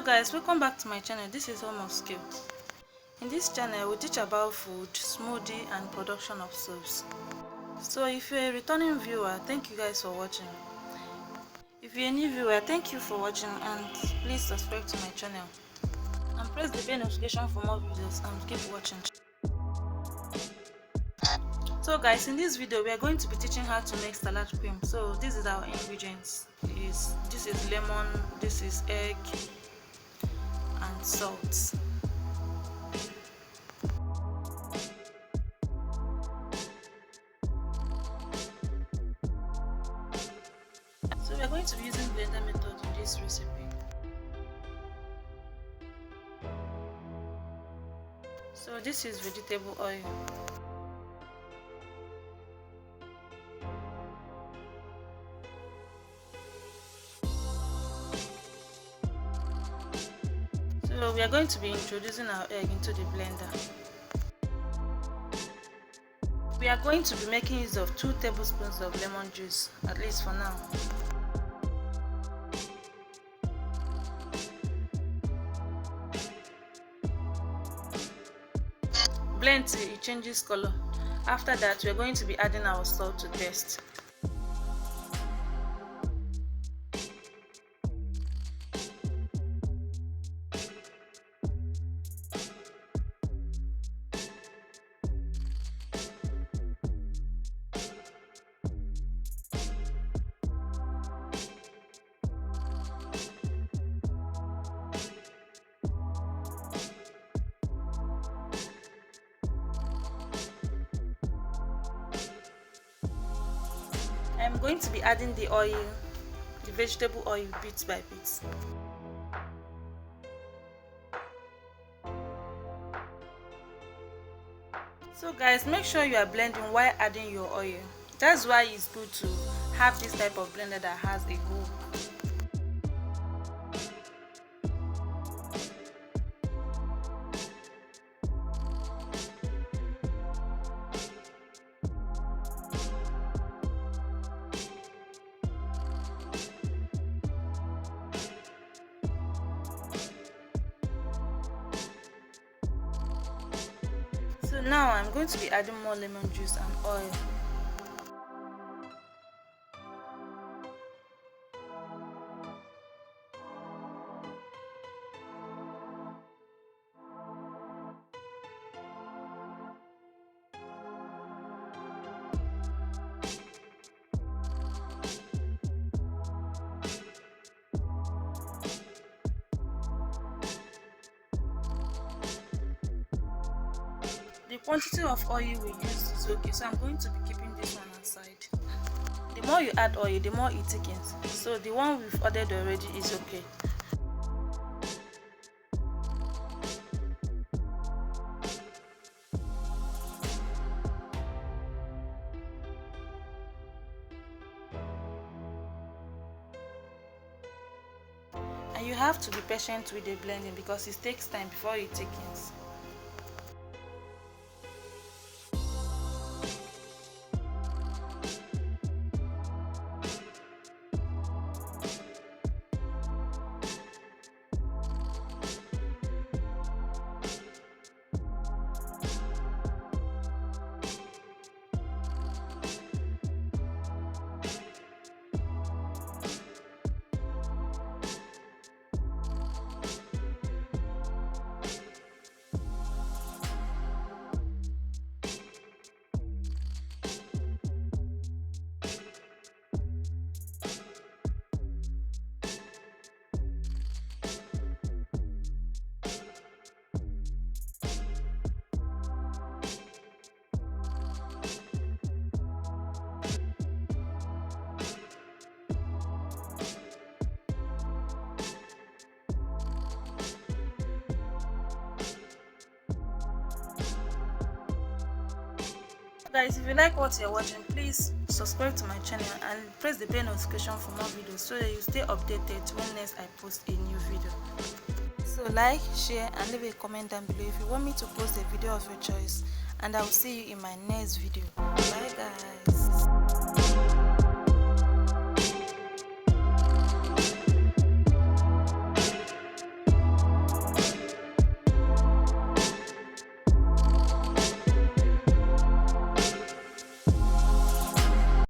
So guys, welcome back to my channel. This is Home of Skill. In this channel we teach about food, smoothie and production of soups. So if you're a returning viewer, thank you guys for watching. If you're a new viewer, thank you for watching, and please subscribe to my channel and press the bell notification for more videos and keep watching. So guys, in this video we are going to be teaching how to make salad cream. So this is our ingredients. This is lemon, this is egg and salt. So we are going to be using blender method in this recipe. So this is vegetable oil. So we are going to be introducing our egg into the blender. We are going to be making use of 2 tablespoons of lemon juice, at least for now. Blend till it changes color. After that, we are going to be adding our salt to taste. I'm going to be adding the oil, the vegetable oil, bit by bit. So guys, make sure you are blending while adding your oil. That's why it's good to have this type of blender that has a hole. So now I'm going to be adding more lemon juice and oil. The quantity of oil we use is okay, so I'm going to be keeping this one aside. The more you add oil, the more it thickens. So the one we've ordered already is okay. And you have to be patient with the blending because it takes time before it thickens. Guys, if you like what you're watching, please subscribe to my channel and press the bell notification for more videos so that you stay updated when next I post a new video. So like, share and leave a comment down below if you want me to post a video of your choice, and I will see you in my next video. Bye guys.